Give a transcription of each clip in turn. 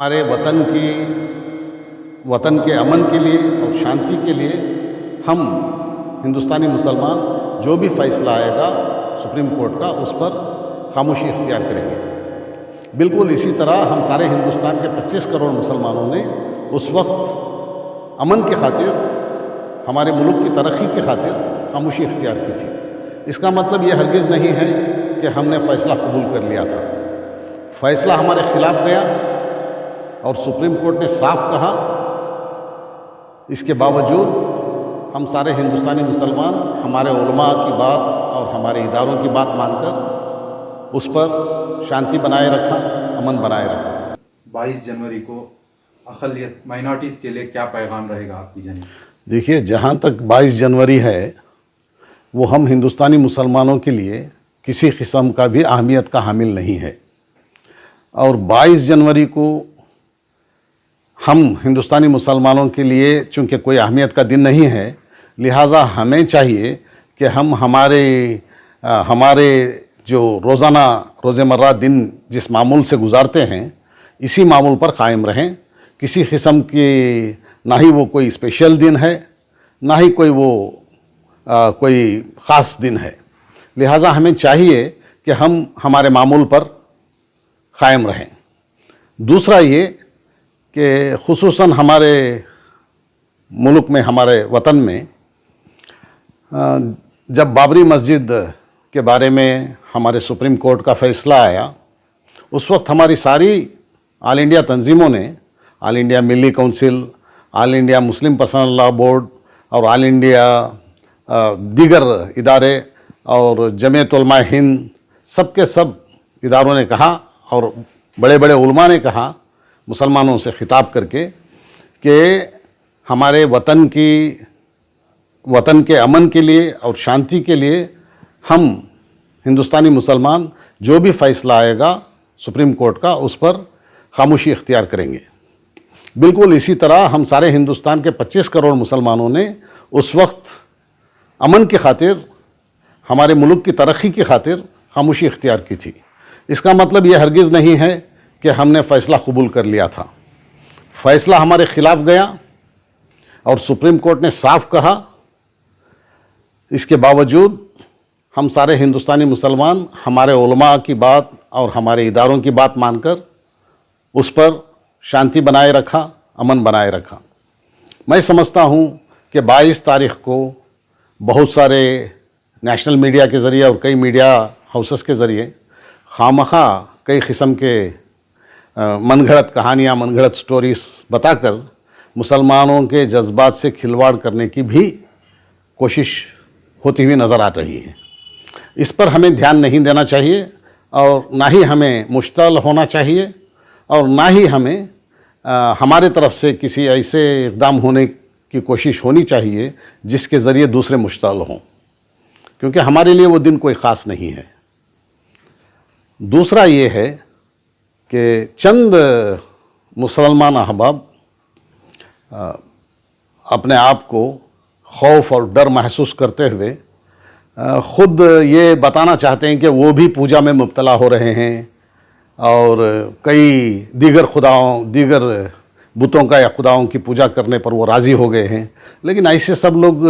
हमारे वतन के अमन के लिए और शांति के लिए हम हिंदुस्तानी मुसलमान जो भी फैसला आएगा सुप्रीम कोर्ट का उस पर खामोशी इख्तियार करेंगे। बिल्कुल इसी तरह हम सारे हिंदुस्तान के 25 करोड़ मुसलमानों ने उस वक्त अमन की खातिर, हमारे मुल्क की तरक्की की खातिर खामोशी इख्तियार की थी। इसका मतलब ये हरगिज़ नहीं है कि हमने फ़ैसला कबूल कर लिया था। फ़ैसला हमारे ख़िलाफ़ गया और सुप्रीम कोर्ट ने साफ कहा। इसके बावजूद हम सारे हिंदुस्तानी मुसलमान हमारे उलमा की बात और हमारे इदारों की बात मानकर उस पर शांति बनाए रखा, अमन बनाए रखा। 22 जनवरी को अक़लियत माइनॉरिटीज़ के लिए क्या पैगाम रहेगा आपकी जानिब? देखिए, जहाँ तक 22 जनवरी है वो हम हिंदुस्तानी मुसलमानों के लिए किसी किस्म का भी अहमियत का हामिल नहीं है। और 22 जनवरी को हम हिंदुस्तानी मुसलमानों के लिए चूँकि कोई अहमियत का दिन नहीं है, लिहाजा हमें चाहिए कि हम हमारे जो रोज़मर्रा दिन जिस मामूल से गुजारते हैं इसी मामूल पर क़ायम रहें। किसी किस्म की ना ही वो कोई स्पेशल दिन है, ना ही कोई कोई ख़ास दिन है। लिहाजा हमें चाहिए कि हम हमारे मामूल पर क़ायम रहें। दूसरा ये कि ख़ुसूसन हमारे मुल्क में, हमारे वतन में जब बाबरी मस्जिद के बारे में हमारे सुप्रीम कोर्ट का फ़ैसला आया, उस वक्त हमारी सारी ऑल इंडिया तंजीमों ने, all India Milli council, all India Muslim personal law board और ऑल इंडिया दीगर इदारे और जमीयत उलमा हिंद, सब के सब इदारों ने कहा और बड़े बड़े उलमा ने कहा मुसलमानों से ख़िताब करके कि हमारे वतन के अमन के लिए और शांति के लिए हम हिंदुस्तानी मुसलमान जो भी फ़ैसला आएगा सुप्रीम कोर्ट का उस पर खामोशी इख्तियार करेंगे। बिल्कुल इसी तरह हम सारे हिंदुस्तान के 25 करोड़ मुसलमानों ने उस वक्त अमन की खातिर, हमारे मुल्क की तरक्की की खातिर खामोशी इख्तियार की थी। इसका मतलब ये हरगिज़ नहीं है कि हमने फ़ैसला कबूल कर लिया था। फ़ैसला हमारे ख़िलाफ़ गया और सुप्रीम कोर्ट ने साफ कहा। इसके बावजूद हम सारे हिंदुस्तानी मुसलमान हमारे उलमा की बात और हमारे इदारों की बात मानकर उस पर शांति बनाए रखा, अमन बनाए रखा। मैं समझता हूँ कि 22 तारीख़ को बहुत सारे नेशनल मीडिया के ज़रिए और कई मीडिया हाउसेस के ज़रिए खामखा कई किस्म के मनगढ़ंत कहानियाँ, मनगढ़ंत स्टोरीज़ बताकर मुसलमानों के जज्बात से खिलवाड़ करने की भी कोशिश होती हुई नज़र आ रही है। इस पर हमें ध्यान नहीं देना चाहिए और ना ही हमें मुश्तल होना चाहिए और ना ही हमें हमारे तरफ से किसी ऐसे इक़दाम होने की कोशिश होनी चाहिए जिसके ज़रिए दूसरे मुश्तल हों, क्योंकि हमारे लिए वो दिन कोई ख़ास नहीं है। दूसरा ये है कि चंद मुसलमान अहबाब अपने आप को खौफ और डर महसूस करते हुए ख़ुद ये बताना चाहते हैं कि वो भी पूजा में मुब्तला हो रहे हैं और कई दीगर बुतों का या खुदाओं की पूजा करने पर वो राज़ी हो गए हैं। लेकिन ऐसे सब लोग,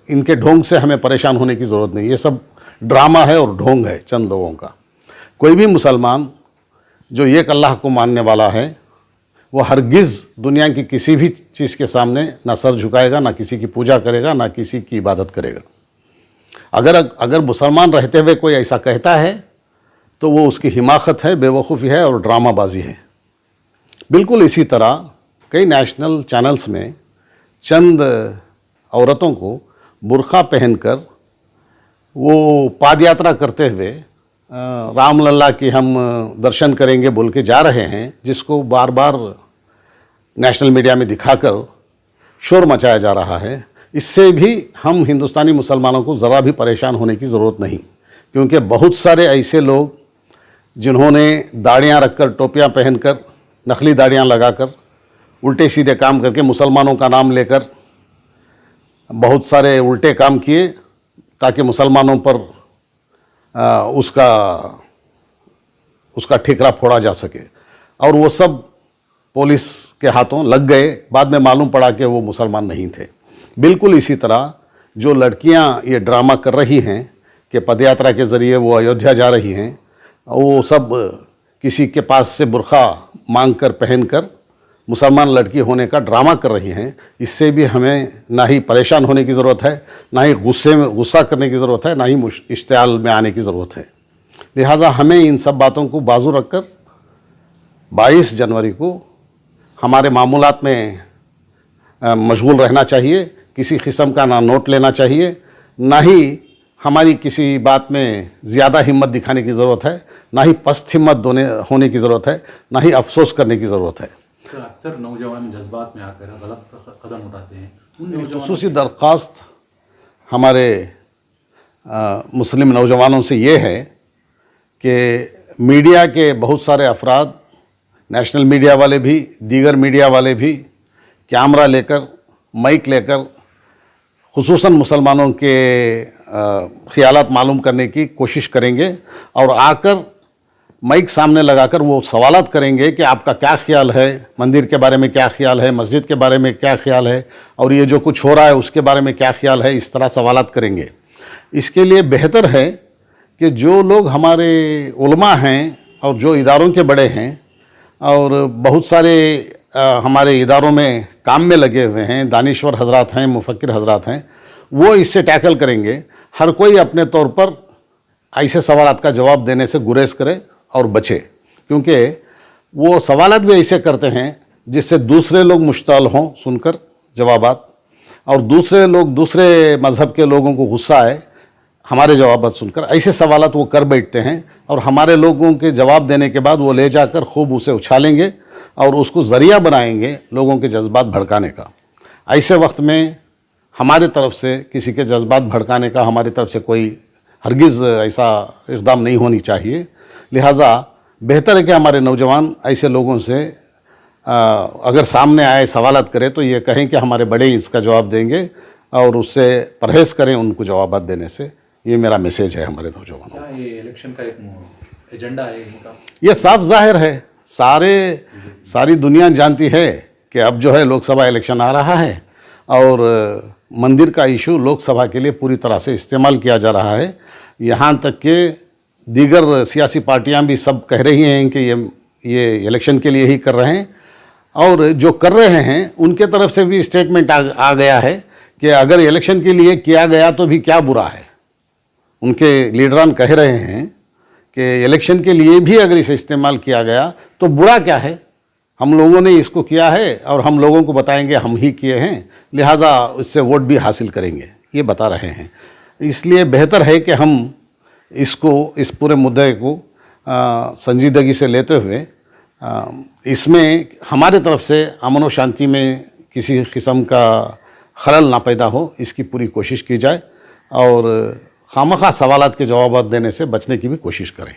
इनके ढोंग से हमें परेशान होने की ज़रूरत नहीं। ये सब ड्रामा है और ढोंग है चंद लोगों का। कोई भी मुसलमान जो एक अल्लाह को मानने वाला है वो हरगिज़ दुनिया की किसी भी चीज़ के सामने ना सर झुकाएगा, ना किसी की पूजा करेगा, ना किसी की इबादत करेगा। अगर मुसलमान रहते हुए कोई ऐसा कहता है तो वो उसकी हिमाकत है, बेवकूफ़ी है और ड्रामाबाजी है। बिल्कुल इसी तरह कई नेशनल चैनल्स में चंद औरतों को बुर्का पहनकर वो पाद यात्रा करते हुए रामलला की हम दर्शन करेंगे बोल के जा रहे हैं, जिसको बार बार नेशनल मीडिया में दिखाकर शोर मचाया जा रहा है। इससे भी हम हिंदुस्तानी मुसलमानों को ज़रा भी परेशान होने की ज़रूरत नहीं, क्योंकि बहुत सारे ऐसे लोग जिन्होंने दाढ़ियाँ रखकर, टोपियाँ पहनकर, नकली दाढ़ियाँ लगाकर, उल्टे सीधे काम करके मुसलमानों का नाम लेकर बहुत सारे उल्टे काम किए ताकि मुसलमानों पर उसका ठिकरा फोड़ा जा सके। और वो सब पुलिस के हाथों लग गए, बाद में मालूम पड़ा कि वो मुसलमान नहीं थे। बिल्कुल इसी तरह जो लड़कियां ये ड्रामा कर रही हैं कि पदयात्रा के ज़रिए वो अयोध्या जा रही हैं, वो सब किसी के पास से बुर्खा मांग कर पहन कर मुसलमान लड़की होने का ड्रामा कर रही हैं। इससे भी हमें ना ही परेशान होने की ज़रूरत है, ना ही गुस्सा करने की ज़रूरत है, ना ही इश्तियाल में आने की ज़रूरत है। लिहाजा हमें इन सब बातों को बाजू रखकर 22 जनवरी को हमारे मामूलात में मशगूल रहना चाहिए। किसी किस्म का ना नोट लेना चाहिए, ना ही हमारी किसी बात में ज़्यादा हिम्मत दिखाने की ज़रूरत है, ना ही पस्त हिम्मत होने की ज़रूरत है, ना ही अफसोस करने की ज़रूरत है। सर, अक्सर नौजवान जज्बात में आकर गलत कदम उठाते हैं। उन नौजवानों खुसूसी दरख्वास्त हमारे मुस्लिम नौजवानों से ये है कि मीडिया के बहुत सारे अफराद, नेशनल मीडिया वाले भी, दीगर मीडिया वाले भी कैमरा लेकर, माइक लेकर खुसूसन मुसलमानों के ख़यालात मालूम करने की कोशिश करेंगे और आकर माइक सामने लगाकर वो सवालात करेंगे कि आपका क्या ख्याल है, मंदिर के बारे में क्या ख्याल है, मस्जिद के बारे में क्या ख्याल है, और ये जो कुछ हो रहा है उसके बारे में क्या ख्याल है। इस तरह सवालात करेंगे। इसके लिए बेहतर है कि जो लोग हमारे उलमा हैं और जो इदारों के बड़े हैं और बहुत सारे हमारे इदारों में काम में लगे हुए हैं, दानिश्वर हजरात हैं, मुफक्किर हजरात हैं, वो इससे टैकल करेंगे। हर कोई अपने तौर पर ऐसे सवालात का जवाब देने से गुरेज करे और बचे, क्योंकि वो सवालात भी ऐसे करते हैं जिससे दूसरे लोग मुश्ताल हों सुनकर जवाबात, और दूसरे लोग, दूसरे मज़हब के लोगों को गुस्सा आए हमारे जवाबात सुनकर। ऐसे सवालात वो कर बैठते हैं और हमारे लोगों के जवाब देने के बाद वो ले जाकर खूब उसे उछालेंगे और उसको ज़रिया बनाएंगे लोगों के जज्बात भड़काने का। ऐसे वक्त में हमारे तरफ से किसी के जज्बात भड़काने का हमारी तरफ से कोई हरगिज़ ऐसा इक़दाम नहीं होनी चाहिए। लिहाजा बेहतर है कि हमारे नौजवान ऐसे लोगों से अगर सामने आए सवालात करें तो ये कहें कि हमारे बड़े इसका जवाब देंगे और उससे परहेज़ करें उनको जवाबात देने से। ये मेरा मैसेज है हमारे नौजवानों को। क्या ये इलेक्शन का एक एजेंडा है इनका? ये साफ जाहिर है, सारी दुनिया जानती है कि अब जो है लोकसभा इलेक्शन आ रहा है और मंदिर का इशू लोकसभा के लिए पूरी तरह से इस्तेमाल किया जा रहा है। यहाँ तक कि दीगर सियासी पार्टियां भी सब कह रही हैं कि ये इलेक्शन के लिए ही कर रहे हैं, और जो कर रहे हैं उनके तरफ से भी स्टेटमेंट आ गया है कि अगर इलेक्शन के लिए किया गया तो भी क्या बुरा है। उनके लीडरान कह रहे हैं कि इलेक्शन के लिए भी अगर इसे इस्तेमाल किया गया तो बुरा क्या है, हम लोगों ने इसको किया है और हम लोगों को बताएंगे हम ही किए हैं, लिहाजा इससे वोट भी हासिल करेंगे, ये बता रहे हैं। इसलिए बेहतर है कि हम इस पूरे मुद्दे को संजीदगी से लेते हुए इसमें हमारे तरफ से अमन व शांति में किसी किस्म का खलल ना पैदा हो, इसकी पूरी कोशिश की जाए और खामखा सवालात के जवाब देने से बचने की भी कोशिश करें।